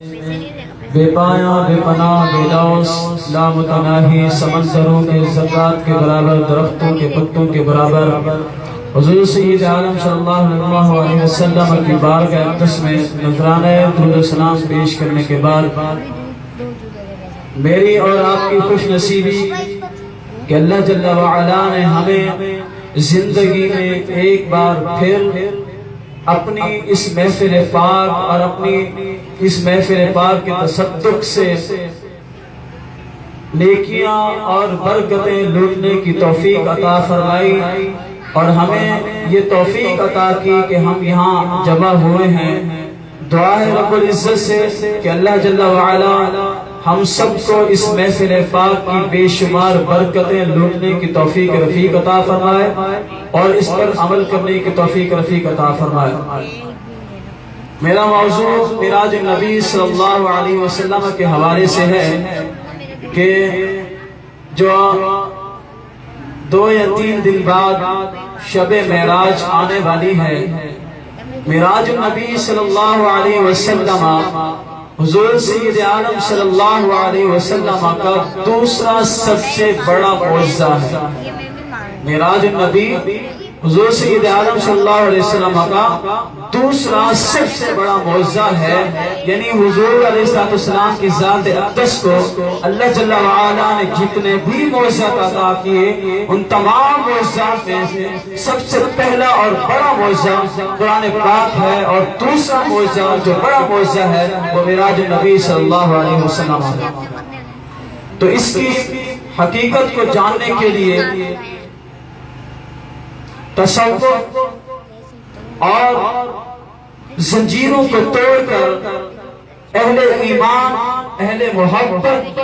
بے پایا بے پناہ بے لوث لامتناہی سمندروں کے ذرات کے برابر، درختوں کے پتوں کے برابر حضور سید عالم صلی اللہ علیہ وسلم کی بارگاہ اقدس میں نذرانہ درود و سلام پیش کرنے کے بعد میری اور آپ کی خوش نصیبی کہ اللہ جل وعلا نے ہمیں زندگی میں ایک بار پھر اپنی اس محفل پاک اور اپنی اس محفل پاک کے تصدق سے نیکیاں اور برکتیں لوٹنے کی توفیق عطا فرمائی، اور ہمیں یہ توفیق عطا کی کہ ہم یہاں جمع ہوئے ہیں۔ دعا ہے رب العزت سے کہ اللہ جل وعلا ہم سب کو اس محفل پاک کی بے شمار برکتیں لوٹنے کی توفیق رفیق عطا فرمائے اور اس پر عمل کرنے کی توفیق رفیق عطا فرمائے۔ میرا موضوع معراج النبی صلی اللہ علیہ وسلم کے حوالے سے ہے کہ جو 2 یا 3 دن بعد شب معراج آنے والی ہے۔ معراج النبی صلی اللہ علیہ وسلم حضور سید عالم صلی اللہ علیہ وسلم کا دوسرا سب سے بڑا معجزہ ہے۔ معراج النبی حضور سید عالم صلی اللہ علیہ وسلم کا دوسرا سب سے بڑا معجزہ ہے، یعنی حضور علیہ السلام کی ذات اقدس کو اللہ جل وعلا نے جتنے بھی معجزات عطا کیے ان تمام معجزات میں سے سب سے پہلا اور بڑا معجزہ قرآن پاک ہے، اور دوسرا معجزہ جو بڑا معجزہ ہے وہ معراج النبی صلی اللہ علیہ وسلم ہے۔ تو اس کی حقیقت کو جاننے کے لیے تصوف اور زنجیروں کو توڑ کر اہل ایمان، اہل محبت،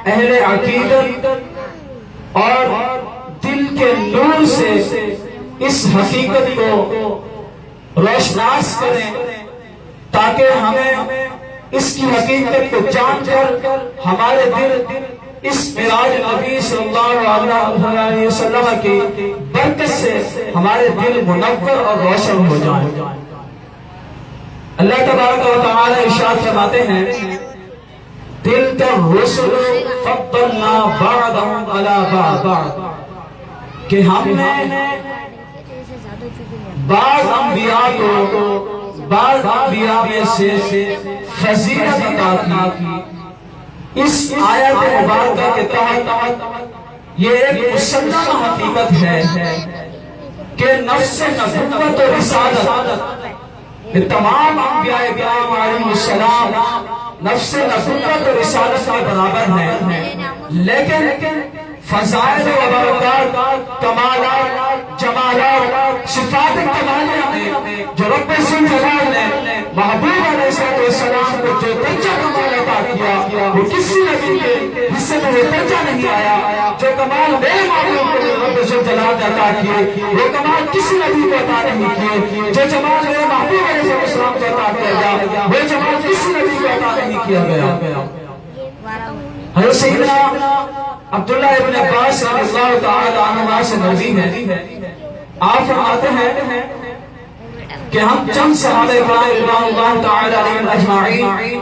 اہل عقیدت اور دل کے نور سے اس حقیقت کو روشناس کریں تاکہ ہمیں اس کی حقیقت کو جان کر ہمارے دل اس معراج نبی صلی اللہ علیہ وسلم کی برکت سے ہمارے دل منور اور روشن ہو جائیں۔ اللہ تبارک و تعالی ارشاد فرماتے ہیں تِلْكَ الرُّسُلُ فَضَّلْنَا بَعْضَهُمْ عَلَى بَعْضٍ کہ ہم نے بعض انبیاء میں سے فضیلت عطا کی۔ اس آیت مبارکہ کے تحت یہ ایک مسلم حقیقت ہے کہ نفس نبوت و رسالت تمام انبیاء کرام علیہ السلام نفس نبوت و رسالت کے برابر ہیں، لیکن فضائل و برکات، کمالات، جمالات، صفات کمالیہ میں جو رب ذوالجلال نے محبوب علیہ السلام کو جو درجہ کمال عطا کیا وہ کسی نبی کے حصے میں وہ درجہ نہیں آیا۔ جو کمال میرے محبوب کو رب ذوالجلال نے عطا کیے وہ کمال کسی نبی کو عطا نہیں کیے۔ جو جمال میرے محبوب علیہ السلام کو عطا کیا گیا وہ جمال کسی نبی کو عطا نہیں کیا گیا۔ حضرت سیدنا عبداللہ ابن عباس رضی اللہ تعالی عنہما سے مروی ہے، آپ فرماتے ہیں کہ ہم چند صحابہ کرام رضوان اللہ تعالی علیہم اجمعین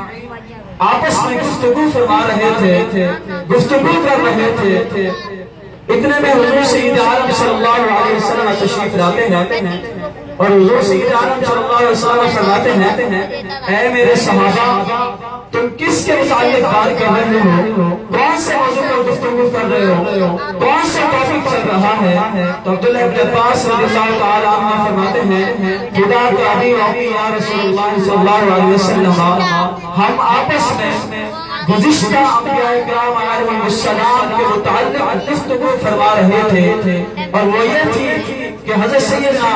آپس میں گفتگو فرما رہے تھے، گفتگو کر رہے تھے، اتنے میں حضور سید عالم صلی اللہ علیہ وسلم تشریف لاتے ہیں اور حضور سید عالم صلی اللہ علیہ وسلم فرماتے ہیں اے میرے صحابہ تم کس کے متعلق بات کر رہے ہو، کون سے موضوع پر گفتگو کر رہے ہو، کون سا ٹاپک چل رہا ہے؟ تو عبداللہ ابن عباس رضی اللہ تعالی عنہ فرماتے ہیں خدا کے ابی و امی یا رسول اللہ صلی اللہ علیہ وسلم ہم آپس میں گزشتہ انبیاء کرام علیہ السلام کے متعلق گفتگو فرما رہے تھے، اور وہ یہ تھی کہ حضرت سیدنا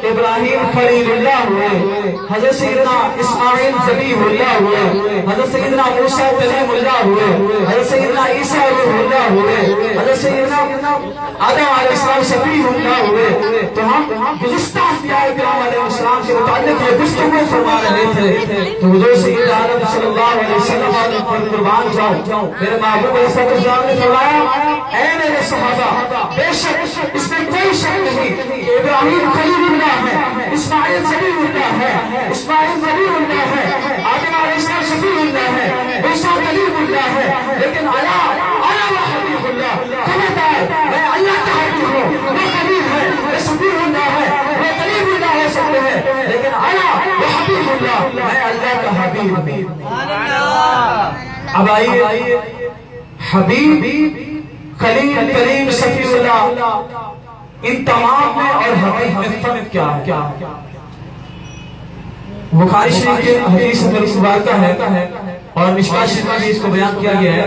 ابراہیم خلیل اللہ ہوئے، حضرت سیدنا اسماعیل ذبیح اللہ ہوئے، حضرت سیدنا موسیٰ کلیم اللہ ہوئے، حضرت سیدنا عیسیٰ روح اللہ ہوئے، حضرت سیدنا آدم علیہ السلام شفیع اللہ ہوئے۔ تو ہم گزشتہ انبیاء کرام علیہ السلام کے متعلق یہ گفتگو فرما رہے تھے، تو حضور سید عالم صلی اللہ علیہ وسلم پر قربان جاؤ میرے محبوب علیہ السلام نے فرمایا اے میرے صحابہ بے شک اس میں کوئی شک نہیں کہ ابراہیم خلیل اللہ ہے، اسماعیل ذبیح اللہ ہے، اسماعیل ذبیح اللہ ہے، آدم علیہ السلام شفیع حبیب۔ اب آئیے حبیب، خلیل، کریم، صفی اللہ، ان تمام میں اور حبیب میں فرق کیا ہے؟ بخاری شریف کے حدیث مبارکہ ہے اور مشکوٰۃ شریف میں بھی اس کو بیان کیا گیا ہے،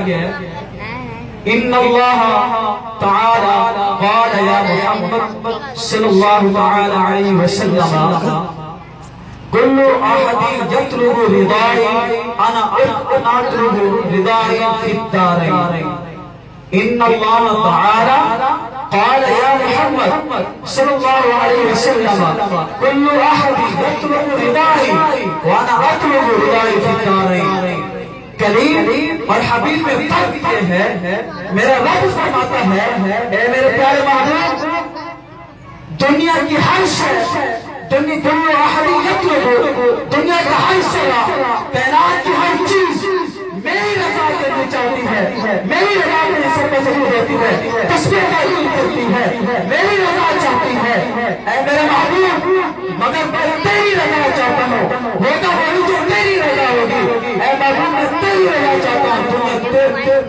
ان اللہ تعالی قال یا محمد صلی اللہ تعالی علیہ وسلم کل احد یطلب رضائی انا اطلب رضائی فی الدارین۔ ان اللہ تعالی قال یا محمد صلی اللہ علیہ وسلم کل احد یطلب رضائی وانا اطلب رضائی فی الدارین۔ کریم اور حبیب میں فرق یہ ہے، میرا رب فرماتا ہے اے میرے پیارے محبوب، دنیا کی ہر شے، دنیا احد یطلب، دنیا کا ہر شے، کائنات کی ہر چیز میری رضا کرنی چاہتی ہے، میری رضا کے سر پہ سجود ہوتی ہے، تسبیح تعظیم کرتی ہے، میری رضا چاہتی ہے اے میرے محبوب، مگر میں تیری رضا چاہتا ہوں، ہوگا وہی جو میری رضا ہوگی۔ اے محبوب میں تیری رضا چاہتا ہوں،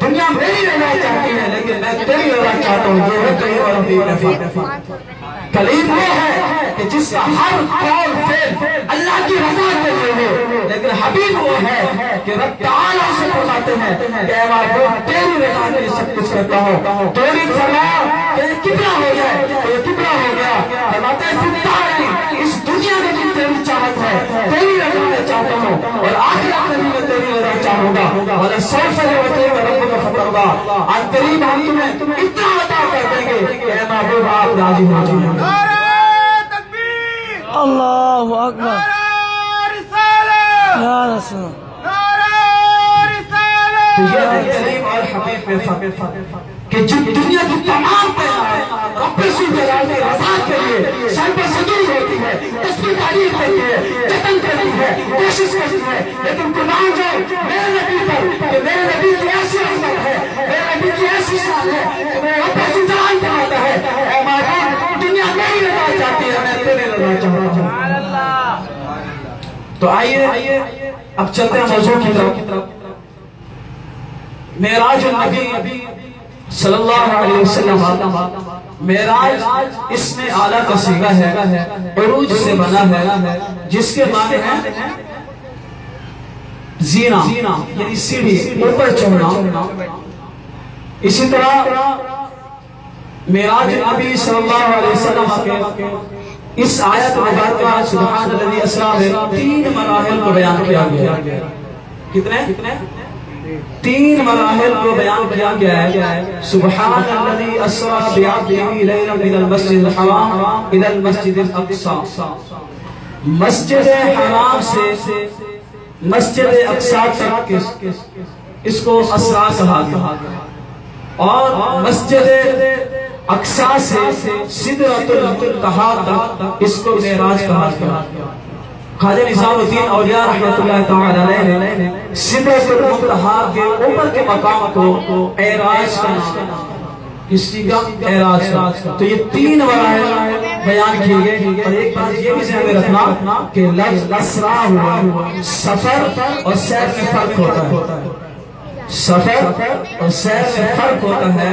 دنیا میری رضا چاہتی ہے لیکن میں تیری رضا چاہتا ہوں۔ یہ ہے کلیم اور حبیب۔ کلیم وہ ہے کہ جس کا ہر قول فعل اللہ کی رضا کے لیے ہو، لیکن حبیب وہ ہے کہ رب تعالیٰ سے فرماتے ہیں کہ اے محبوب تیری رضا کے لیے سب کچھ کرتا ہوں۔ تیری فرمایا کہ یہ کبرا ہو جائے تو یہ کبرا ہو گیا، فرماتے ہیں فتح اس دنیا میں بھی تیری چاہت ہے، تیری رضا میں چاہتا ہوں اور آخرت میں بھی میں تیری رضا چاہوں گا۔ اور سوف یعطیک ربک فترضی، ان قریب ہم تمہیں اتنا عطا کر دیں گے کہ اے محبوب آپ راضی ہو جائیں۔ اللہ اکبر، یا رسول تو یہ ہے کریم اور حبیب میں فرق کہ جو دنیا کی تمام کائنات رب جلال کی رضا کے لیے سر پر سجود ہوتی ہے، تسبیح تعریف کرتی ہے، جتن کرتی ہے، کوشش کرتی ہے، لیکن قربان جاؤ میرے نبی پر کہ میرے نبی کی ایسی عظمت ہے، میرے نبی کی ایسی شان ہے کہ میرے رب جلال فرماتا ہے اے محبوب دنیا میری رضا چاہتی ہے، میں تیری رضا چاہتا ہوں۔ تو آئیے اب چلتے ہیں موضوع کی طرف۔ معراج النبی صلی اللہ علیہ وسلم، معراج اس میں اعلیٰ کا صیغہ ہے، عروج سے بنا ہے، جس کے معنی ہیں زینہ یعنی سیڑھی، اوپر چڑھنا۔ اسی طرح معراج النبی صلی اللہ علیہ وسلم کے اس آیت مبارکہ سبحان الذی اسریٰ میں 3 مراحل کو بیان کیا گیا ہے۔ کتنے؟ 3 مراحل کو بیان کیا گیا ہے۔ سبحان الذی اسریٰ بعبدہ لیلا من المسجد الحرام الی المسجد الاقصی، مسجد حرام سے مسجد اقصی تک اس کو اسریٰ کہا گیا، اور مسجد اقصی سے سدرۃ المنتہا تک اس کو معراج کہا گیا۔ خواجہ نظام الدین اولیاء رحمۃ اللہ تعالی علیہ نے سدرۃ المنتہا کے اوپر کے مقام کو اعراج کا نام، اس کی کا اعراج کا۔ تو یہ 3 مراحل بیان کیے گئے، اور ایک بات یہ بھی ذہن میں رکھنا کہ لفظ اسریٰ ہوا، سفر اور سیر میں فرق ہوتا ہے، سفر اور سیر میں فرق ہوتا ہے۔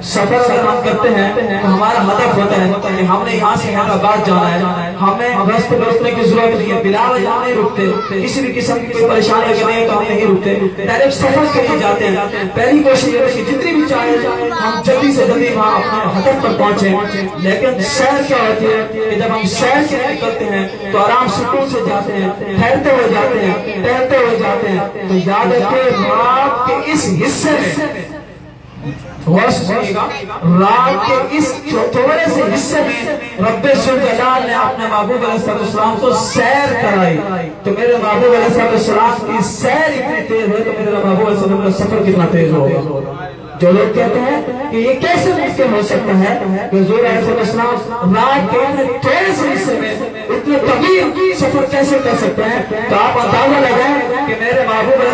سفر اگر ہم کرتے ہیں تو ہمارا ہدف ہوتا ہے کہ ہم نے یہاں سے حیدرآباد جانا ہے، ہمیں راستے میں رکنے کی ضرورت نہیں ہے، بلا وجہ ہم نہیں رکتے، کسی بھی قسم کی کوئی پریشانی اگر نہیں ہے تو ہم نہیں رکتے، ڈائریکٹ سفر کے لیے جاتے ہیں۔ پہلی کوشش یہ ہے کہ جتنی بھی چاہے ہم جلدی سے جلدی وہاں اپنے ہدف پر پہنچیں۔ لیکن سیر کیا ہوتی ہے کہ جب ہم سیر کے لیے نکلتے ہیں تو آرام سکون سے جاتے ہیں، ٹھہرتے ہوئے جاتے ہیں، ٹہلتے ہوئے جاتے ہیں۔ تو یاد رکھیں رات کے اس حصے میں، رات کے اس تھوڑے سے حصے میں رب جلال نے اپنے محبوب علیہ السلام کو سیر کرائی۔ تو میرے محبوب علیہ السلام کی سیر اتنی تیز ہے تو میرے محبوب علیہ السلام کا سفر کتنا تیز ہوگا۔ جو لوگ کہتے ہیں کہ یہ کیسے ممکن ہو سکتا ہے کہ حضور علیہ السلام رات کے تھوڑے سے حصے میں اتنے طویل سفر کیسے کر سکتے ہیں، تو آپ اندازہ لگائیں کہ میرے محبوب علیہ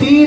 3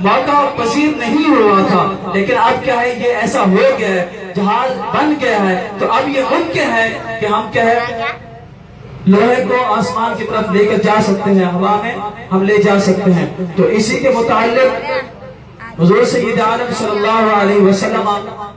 موقع پذیر نہیں ہوا تھا، لیکن اب کیا ہے یہ ایسا ہو گیا ہے، جہاز بن گیا ہے، تو اب یہ ممکن ہے کہ ہم کیا ہے لوہے کو آسمان کی طرف لے کر جا سکتے ہیں، ہوا میں ہم لے جا سکتے ہیں۔ تو اسی کے متعلق حضور سید عالم صلی اللہ علیہ وسلم